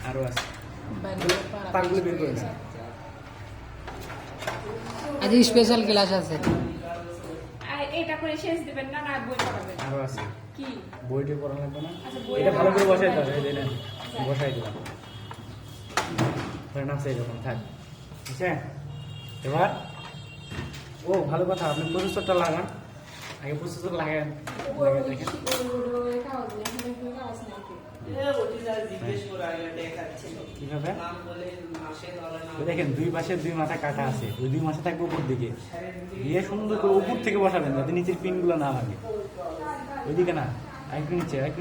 আরো আছে পাগলে বের করে না আজ স্পেশাল ক্লাস আছে এটা করে শেষ দিবেন না না বই পড়াবেন আরো আছে কি বইটা পড়া লাগবে না আচ্ছা, বই এটা ভালো করে আমার বসাইতে আছে। হবে এই দেন বসাই দিলাম ধরে নামছে যখন থাক ঠিক আছে এবার ও ভালো কথা আপনি প্রসেসরটা লাগান আগে প্রসেসর লাগান লাগিয়ে দেখেন কিভাবে ওই দেখেন দুই পাশে দুই মাথা কাটা আছে ওই দুই মাথা থাকবে উপর দিকে দিয়ে সুন্দর করে উপর থেকে বসাবেন যাতে নিচের পিনগুলো না লাগে ওইদিকে না একটু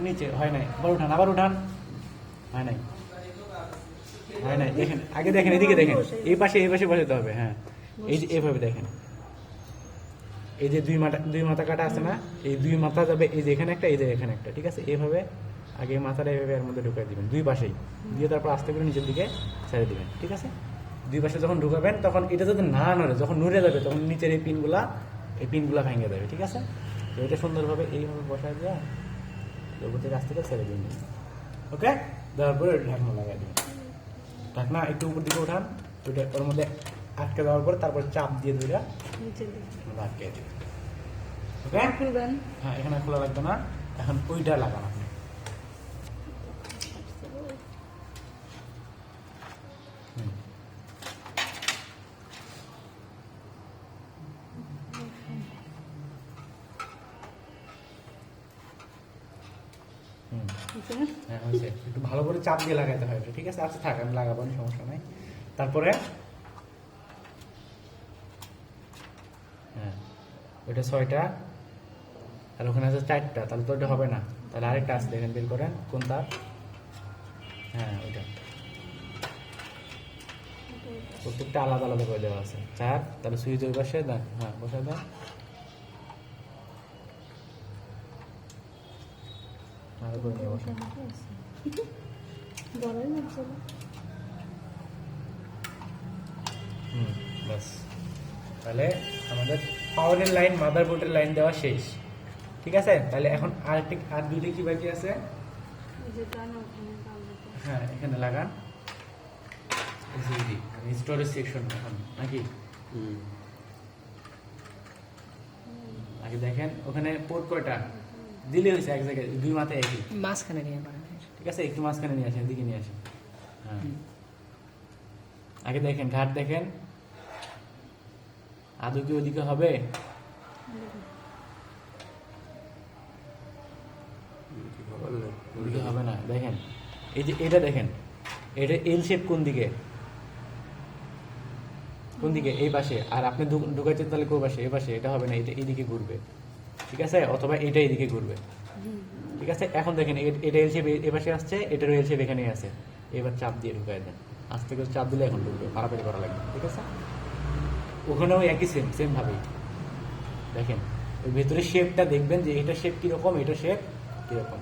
নিচে হয় নাই আবার উঠান হয় নাই দেখেন আগে দেখেন এদিকে দেখেন এই পাশে বসাতে হবে হ্যাঁ এই যে এভাবে দেখেন এই যে দুই মাথা কাটা আছে না এই দুই মাথা যাবে এই যে এখানে একটা এই যে এখানে একটা ঠিক আছে এইভাবে আগে মাথাটা এইভাবে এর মধ্যে ঢুকাই দিবেন দুই পাশেই দিয়ে তারপর আস্তে করে নিচের দিকে ছেড়ে দিবেন ঠিক আছে দুই পাশে যখন ঢুকাবেন তখন এটা যাতে না নড়ে যখন নড়ে যাবে তখন নিচের এই পিনগুলা ভেঙে যাবে ঠিক আছে তো এটা সুন্দরভাবে এইভাবে বসায় দেওয়া উপর থেকে আস্তে করে ছেড়ে দিন ওকে দেওয়ার পরে ঢাকনা লাগাই দিন ঢাকনা একটু উপর দিকে উঠান ওইটা ওর মধ্যে আটকে দেওয়ার পরে তারপর চাপ দিয়ে দুইটা আটকে দিন ওকে হ্যাঁ এখানে খোলা লাগবে না এখন ওইটা লাগান আপনি হ্যাঁ হয়েছে একটু ভালো করে চাপ দিয়ে লাগাতে হয় ঠিক আছে আচ্ছা থাক আমি লাগাবো না সমস্যা নাই তারপরে হ্যাঁ ওইটা 6টা আর ওখানে আছে 4টা তাহলে তো ওটা হবে না তাহলে আরেকটা আছে দেখেন বের করেন কোনটা হ্যাঁ ওইটা প্রত্যেকটা আলাদা আলাদা করে দেওয়া আছে 4 তাহলে সুইচ ওই পাশে দেন হ্যাঁ বসাই দেন আরো করে নিয়ে বসান বাস তাহলে আমাদের পাওয়ারের লাইন মাদারবোর্ডের লাইন দেওয়া শেষ ঠিক আছে তাহলে এখন আর দুইটা কি বাকি আছে হ্যাঁ এখানে লাগান স্টোরেজ সেকশন এখন নাকি আগে দেখেন ওখানে পোর্ট কয়টা দিলে হয়েছে এক জায়গায় দুই মাথায় একই মাঝখানে নিয়ে পারেন ঠিক আছে একটু মাঝখানে নিয়ে আসেন এদিকে নিয়ে আসেন হ্যাঁ আগে দেখেন ঘাট দেখেন আদৌ কি ওদিকে হবে ওদিকে হবে না দেখেন এই যে এটা দেখেন এটা এল শেপ কোন দিকে এই পাশে আর আপনি ঢুকাইছেন তাহলে কোন পাশে এই পাশে এটা হবে না এটা এইদিকে ঘুরবে ঠিক আছে অথবা এটা এইদিকে ঘুরবে ঠিক আছে এখন দেখেন এটা এল শেপ এই পাশে আসছে এটার এল শেপ এখানেই আছে এবার চাপ দিয়ে ঢুকাই দেন আস্তে করে চাপ দিলে এখন ঢুকবে পারাপারি করা লাগবে ঠিক আছে ওখানেও একই সেম ভাবেই দেখেন ওই ভেতরে শেপটা দেখবেন যে এটা শেপ কিরকম এটা শেপ কিরকম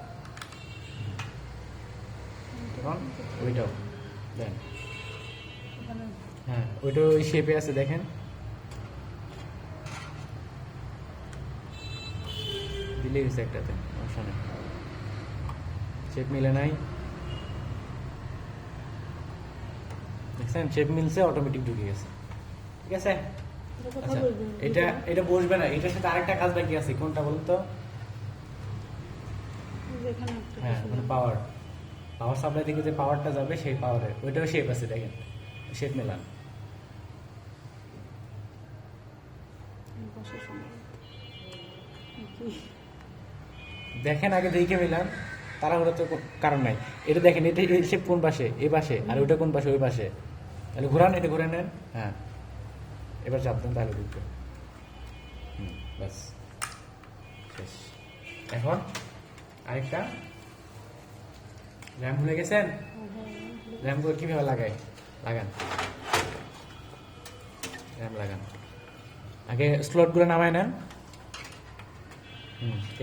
ওইটাও দেন হ্যাঁ ওইটা ওই শেপে আছে দেখেন দিলে গেছে একটাতে সমস্যা নেই শেপ মিলে নাই দেখছেন শেপ মিলছে অটোমেটিক ঢুকে গেছে ঠিক আছে আচ্ছা এটা বসবে না এটার সাথে আরেকটা কাজ বাকি আছে কোনটা বলুন তো হ্যাঁ মানে পাওয়ার সাপ্লাই থেকে যে পাওয়ারটা যাবে সেই পাওয়ারের ওইটাও শেপ আছে দেখেন শেপ মেলান দেখেন আগে দেখে মিলান তাড়াহুড়ো তো কারণ নাই এটা দেখেন এটা এই শেপ কোন পাশে এই পাশে আর ওইটা কোন পাশে ওই পাশে তাহলে ঘোরান এটা ঘুরে নেন হ্যাঁ এবার চাপ দেন তাহলে ঢুকবে ব্যাস শেষ এখন আরেকটা র্যাম ভুলে গেছেন র্যাম করে কিভাবে লাগান র্যাম লাগান আগে স্লটগুলো নামায় নেন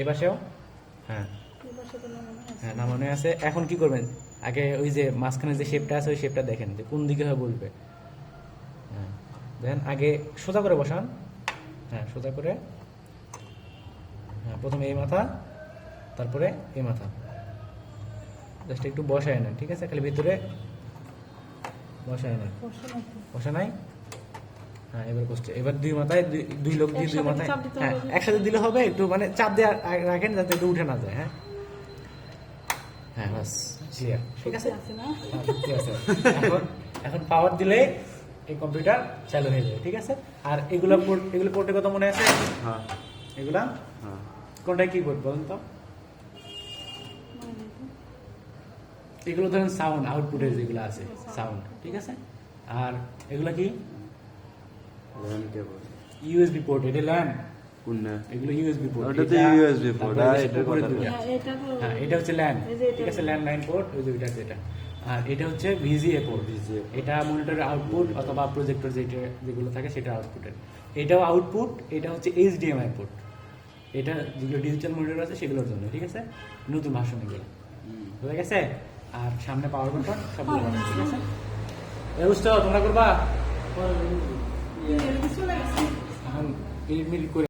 এই পাশেও হ্যাঁ নামানো আছে এখন কি করবেন আগে ওই যে মাঝখানে যে শেপটা আছে ওই শেপটা দেখেন যে কোন দিকে হয় বলবে হ্যাঁ দেন আগে সোজা করে বসান হ্যাঁ সোজা করে হ্যাঁ প্রথমে এই মাথা তারপরে এই মাথা জাস্ট একটু বসায় নেন, ঠিক আছে? খালি ভিতরে বসায় নেন। বসা নাই? হ্যাঁ, এবার বসছে। এবার দুই মাথায় দুই লোক দিয়ে দুই মাথায়, হ্যাঁ একসাথে দিলে হবে। একটু মানে চাপ দিয়ে রাখেন যাতে একটু উঠে না যায়। হ্যাঁ হ্যাঁ, বাস ক্লিয়ার, ঠিক আছে? হ্যাঁ, ঠিক আছে। এখন পাওয়ার দিলে এই কম্পিউটার চালু হয়ে যাবে, ঠিক আছে? আর এগুলো পোর্টের কথা মনে আছে? হ্যাঁ এগুলা হ্যাঁ কোনটা কি পোর্ট বলুন তো? এগুলো ধরেন সাউন্ড আউটপুটের যেগুলো আছে সাউন্ড, ঠিক আছে? আর এগুলা কি? ল্যান কেবল ইউএসবি পোর্ট। এটা ল্যান, কোনটা? এগুলো ইউএসবি পোর্ট। ওটা তো USB পোর্ট, আর এটা কথা বলি। হ্যাঁ, এটা হচ্ছে ল্যান, ঠিক আছে? ল্যান লাইন পোর্ট, ওই যে ওইটা যেটা। আর এটা হচ্ছে ভিজিএ পোর্ট। VGA এটা মনিটরের আউটপুট অথবা প্রজেক্টর যেগুলো থাকে সেটা আউটপুটের। এটাও আউটপুট। এটা হচ্ছে এইচডিএমআই পোর্ট। এটা যেগুলো ডিজিটাল মনিটর আছে সেগুলোর জন্য, ঠিক আছে? নতুন ভার্সন এগুলো, বুঝা গেছে? আর সামনে পাওয়ার বাটন সবগুলো বাটন, ঠিক আছে? এই বুঝছো তোমরা করবা এখন মিনিট করে